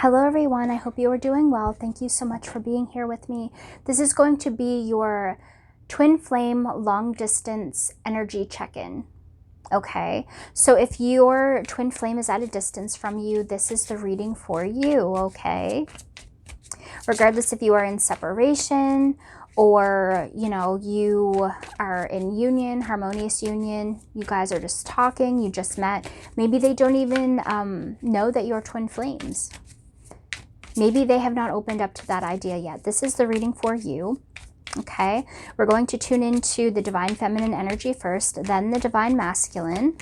Hello everyone, I hope you are doing well. Thank you so much for being here with me. This is going to be your twin flame long distance energy check-in. Okay, so if your twin flame is at a distance from you, this is the reading for you, okay? Regardless if you are in separation or, you are in union, harmonious union, you guys are just talking, you just met. Maybe they don't even know that you're twin flames. Maybe they have not opened up to that idea yet. This is the reading for you, okay? We're going to tune into the divine feminine energy first, then the divine masculine,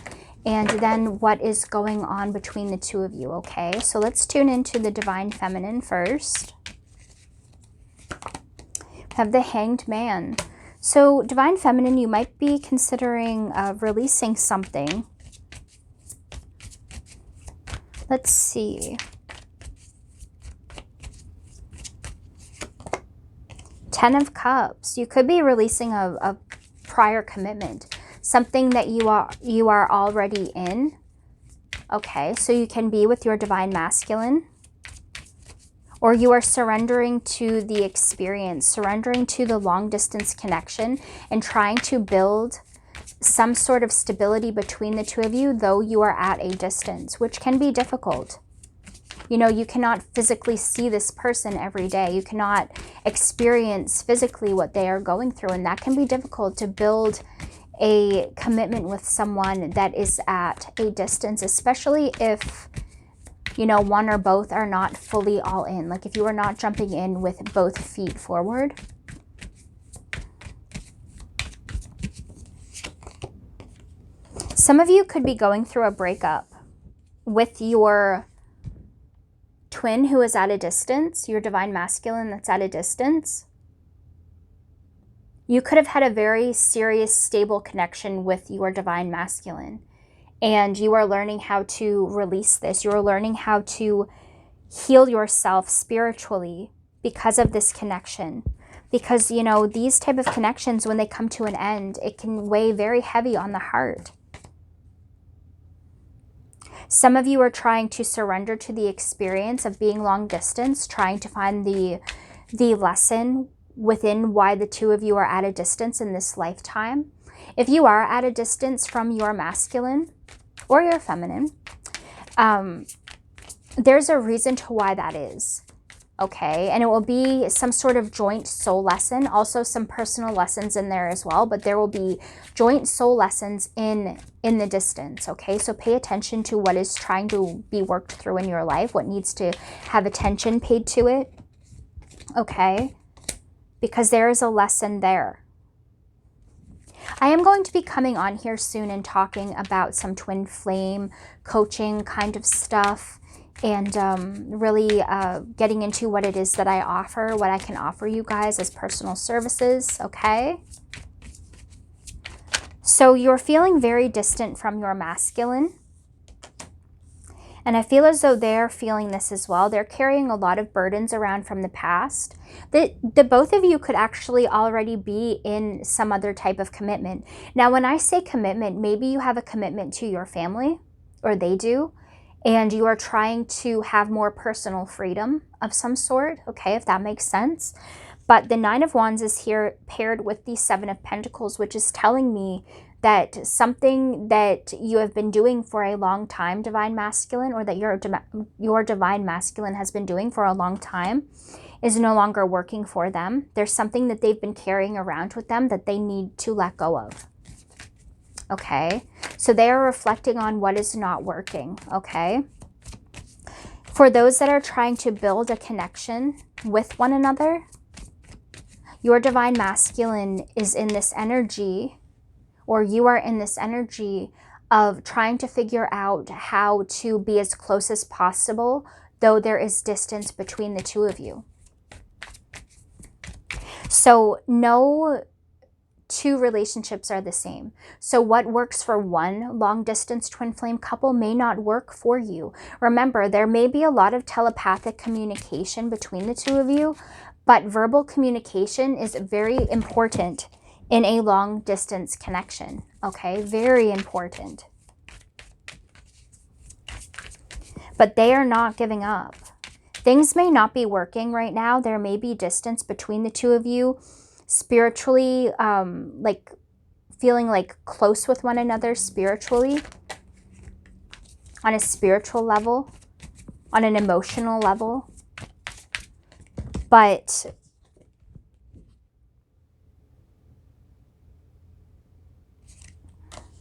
and then what is going on between the two of you, okay? So let's tune into the divine feminine first. We have the Hanged Man. So divine feminine, you might be considering releasing something. Let's see. Ten of Cups. You could be releasing a prior commitment, something that you are already in. Okay, so you can be with your divine masculine, or you are surrendering to the experience, surrendering to the long distance connection and trying to build some sort of stability between the two of you, though you are at a distance, which can be difficult. You cannot physically see this person every day. You cannot experience physically what they are going through. And that can be difficult to build a commitment with someone that is at a distance, especially if, one or both are not fully all in. Like if you are not jumping in with both feet forward. Some of you could be going through a breakup with your twin who is at a distance, your divine masculine that's at a distance. You could have had a very serious, stable connection with your divine masculine, and you are learning how to release this. You are learning how to heal yourself spiritually because of this connection. Because, these type of connections, when they come to an end, it can weigh very heavy on the heart. Some of you are trying to surrender to the experience of being long distance, trying to find the lesson within why the two of you are at a distance in this lifetime. If you are at a distance from your masculine or your feminine, there's a reason to why that is. Okay, and it will be some sort of joint soul lesson, also some personal lessons in there as well, but there will be joint soul lessons in the distance, okay? So pay attention to what is trying to be worked through in your life, what needs to have attention paid to it, okay? Because there is a lesson there. I am going to be coming on here soon and talking about some twin flame coaching kind of stuff, and really getting into what it is that I offer, what I can offer you guys as personal services, okay? So you're feeling very distant from your masculine. And I feel as though they're feeling this as well. They're carrying a lot of burdens around from the past. The both of you could actually already be in some other type of commitment. Now, when I say commitment, maybe you have a commitment to your family, or they do, and you are trying to have more personal freedom of some sort, okay, if that makes sense. But the Nine of Wands is here paired with the Seven of Pentacles, which is telling me that something that you have been doing for a long time, divine masculine, or that your divine masculine has been doing for a long time, is no longer working for them. There's something that they've been carrying around with them that they need to let go of. Okay, so they are reflecting on what is not working, okay? For those that are trying to build a connection with one another, your divine masculine is in this energy, or you are in this energy of trying to figure out how to be as close as possible, though there is distance between the two of you. So no two relationships are the same. So what works for one long distance twin flame couple may not work for you. Remember, there may be a lot of telepathic communication between the two of you, but verbal communication is very important in a long distance connection, okay? Very important. But they are not giving up. Things may not be working right now. There may be distance between the two of you spiritually, like feeling like close with one another spiritually, on a spiritual level, on an emotional level. But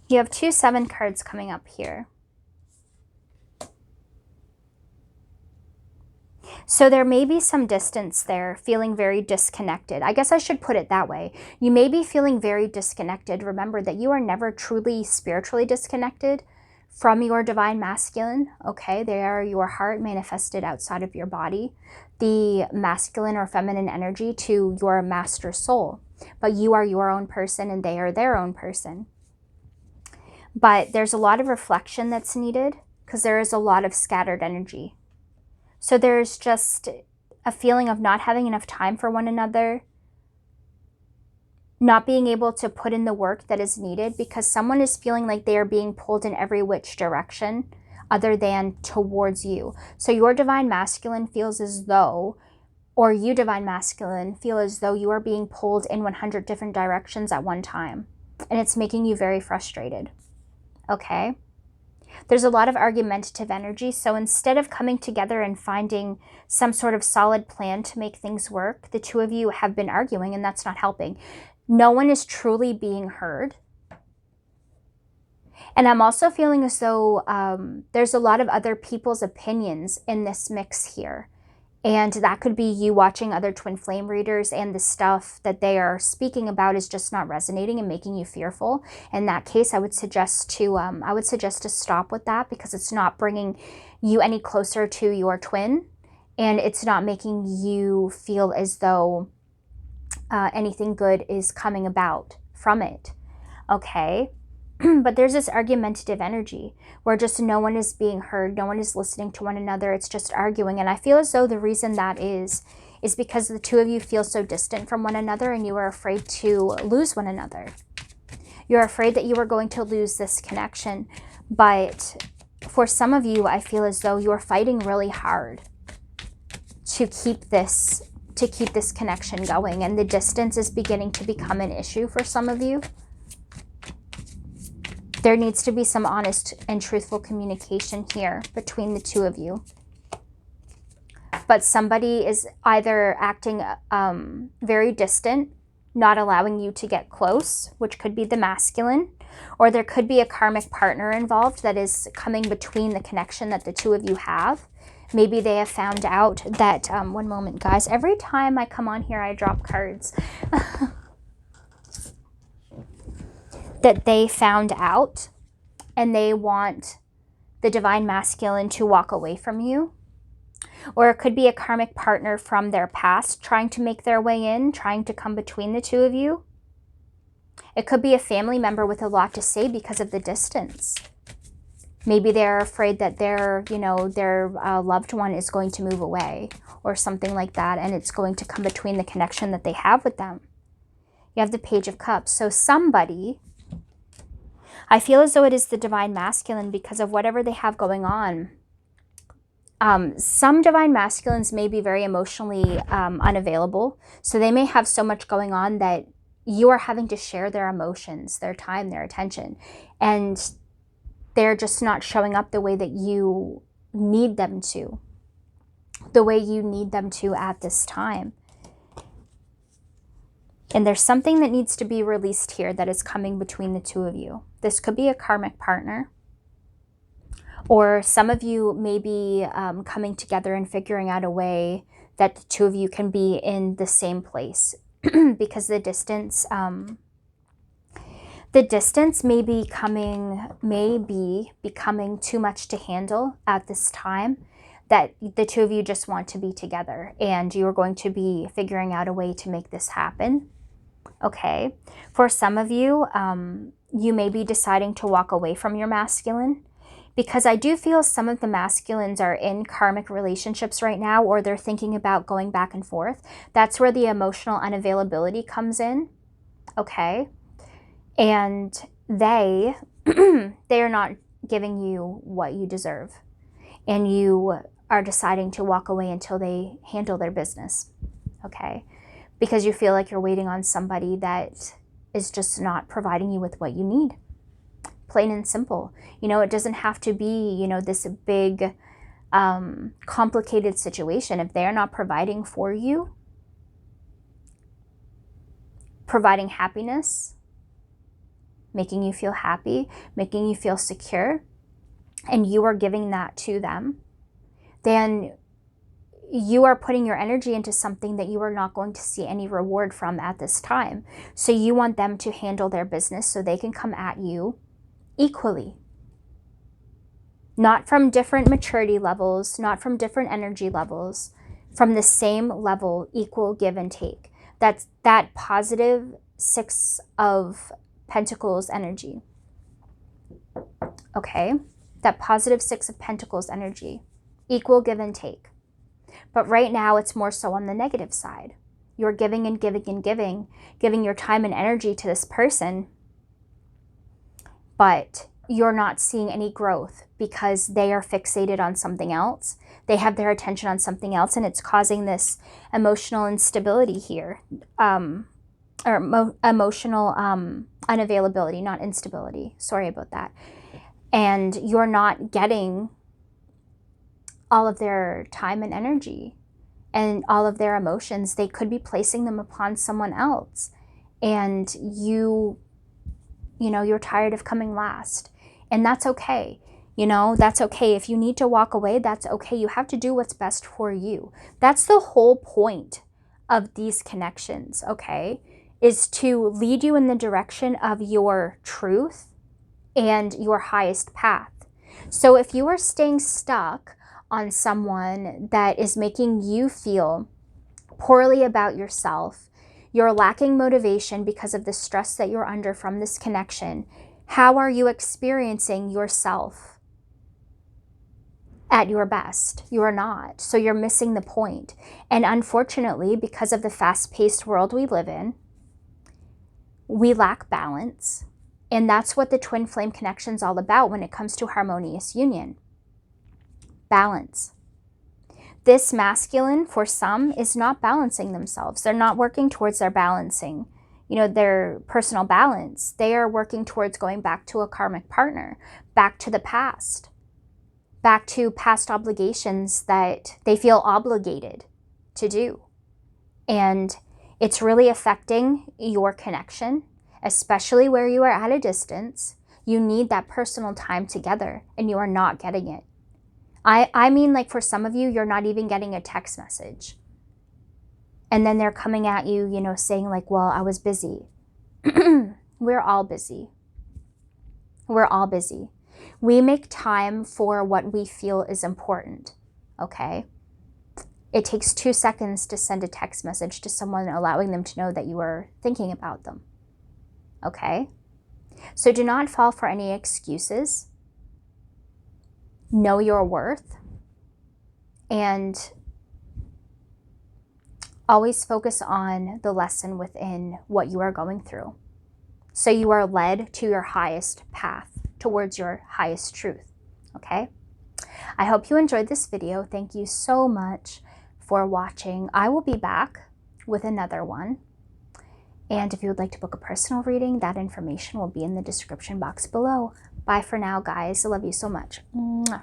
you have 2 7 cards coming up here. So there may be some distance there, feeling very disconnected. I guess I should put it that way. You may be feeling very disconnected. Remember that you are never truly spiritually disconnected from your divine masculine, okay? They are your heart manifested outside of your body, the masculine or feminine energy to your master soul. But you are your own person and they are their own person. But there's a lot of reflection that's needed because there is a lot of scattered energy. So there's just a feeling of not having enough time for one another, not being able to put in the work that is needed because someone is feeling like they are being pulled in every which direction other than towards you. So your divine masculine feels as though, or you divine masculine feel as though you are being pulled in 100 different directions at one time. And it's making you very frustrated. Okay? There's a lot of argumentative energy, so instead of coming together and finding some sort of solid plan to make things work, the two of you have been arguing, and that's not helping. No one is truly being heard. And I'm also feeling as though there's a lot of other people's opinions in this mix here. And that could be you watching other twin flame readers and the stuff that they are speaking about is just not resonating and making you fearful. In that case, I would suggest to stop with that because it's not bringing you any closer to your twin and it's not making you feel as though anything good is coming about from it. Okay? But there's this argumentative energy where just no one is being heard, no one is listening to one another, it's just arguing. And I feel as though the reason that is because the two of you feel so distant from one another and you are afraid to lose one another. You're afraid that you are going to lose this connection. But for some of you, I feel as though you're fighting really hard to keep this connection going. And the distance is beginning to become an issue for some of you. There needs to be some honest and truthful communication here between the two of you. But somebody is either acting very distant, not allowing you to get close, which could be the masculine, or there could be a karmic partner involved that is coming between the connection that the two of you have. Maybe they have found out that, one moment guys, every time I come on here I drop cards. That they found out and they want the divine masculine to walk away from you. Or it could be a karmic partner from their past trying to make their way in, trying to come between the two of you. It could be a family member with a lot to say because of the distance. Maybe they're afraid that their loved one is going to move away or something like that, and it's going to come between the connection that they have with them. You have the Page of Cups. So somebody, I feel as though it is the divine masculine because of whatever they have going on. Some divine masculines may be very emotionally unavailable. So they may have so much going on that you are having to share their emotions, their time, their attention. And they're just not showing up the way that you need them to. The way you need them to at this time. And there's something that needs to be released here that is coming between the two of you. This could be a karmic partner. Or some of you may be coming together and figuring out a way that the two of you can be in the same place. Because the distance may be becoming too much to handle at this time. That the two of you just want to be together. And you are going to be figuring out a way to make this happen. Okay, for some of you, you may be deciding to walk away from your masculine because I do feel some of the masculines are in karmic relationships right now or they're thinking about going back and forth. That's where the emotional unavailability comes in, okay? And they are not giving you what you deserve. And you are deciding to walk away until they handle their business, okay? Because you feel like you're waiting on somebody that is just not providing you with what you need. Plain and simple. You know, it doesn't have to be, you know, this big, complicated situation. If they're not providing for you, providing happiness, making you feel happy, making you feel secure, and you are giving that to them, then you are putting your energy into something that you are not going to see any reward from at this time. So you want them to handle their business so they can come at you equally. Not from different maturity levels, not from different energy levels, from the same level, equal give and take. That's that positive 6 of Pentacles energy. Okay? That positive 6 of Pentacles energy. Equal give and take. But right now, it's more so on the negative side. You're giving and giving and giving your time and energy to this person, but you're not seeing any growth because they are fixated on something else. They have their attention on something else, and it's causing this emotional instability here, or emotional unavailability, not instability. Sorry about that. And you're not getting all of their time and energy and all of their emotions. They could be placing them upon someone else, and you know, you're tired of coming last. And that's okay. You know, that's okay. If you need to walk away, that's okay. You have to do what's best for you. That's the whole point of these connections, okay? Is to lead you in the direction of your truth and your highest path. So if you are staying stuck on someone that is making you feel poorly about yourself, you're lacking motivation because of the stress that you're under from this connection, how are you experiencing yourself at your best? You are not. So you're missing the point. And unfortunately, because of the fast-paced world we live in, we lack balance. And that's what the twin flame connection is all about when it comes to harmonious union. Balance. This masculine, for some, is not balancing themselves. They're not working towards their balancing, you know, their personal balance. They are working towards going back to a karmic partner, back to the past, back to past obligations that they feel obligated to do. And it's really affecting your connection, especially where you are at a distance. You need that personal time together, and you are not getting it. I mean, like, for some of you, you're not even getting a text message. And then they're coming at you, you know, saying like, well, I was busy. We're all busy. We're all busy. We make time for what we feel is important, okay? It takes 2 seconds to send a text message to someone, allowing them to know that you are thinking about them, okay? So do not fall for any excuses. Know your worth, and always focus on the lesson within what you are going through. So you are led to your highest path, towards your highest truth, okay? I hope you enjoyed this video. Thank you so much for watching. I will be back with another one. And if you would like to book a personal reading, that information will be in the description box below. Bye for now, guys. I love you so much. Mwah.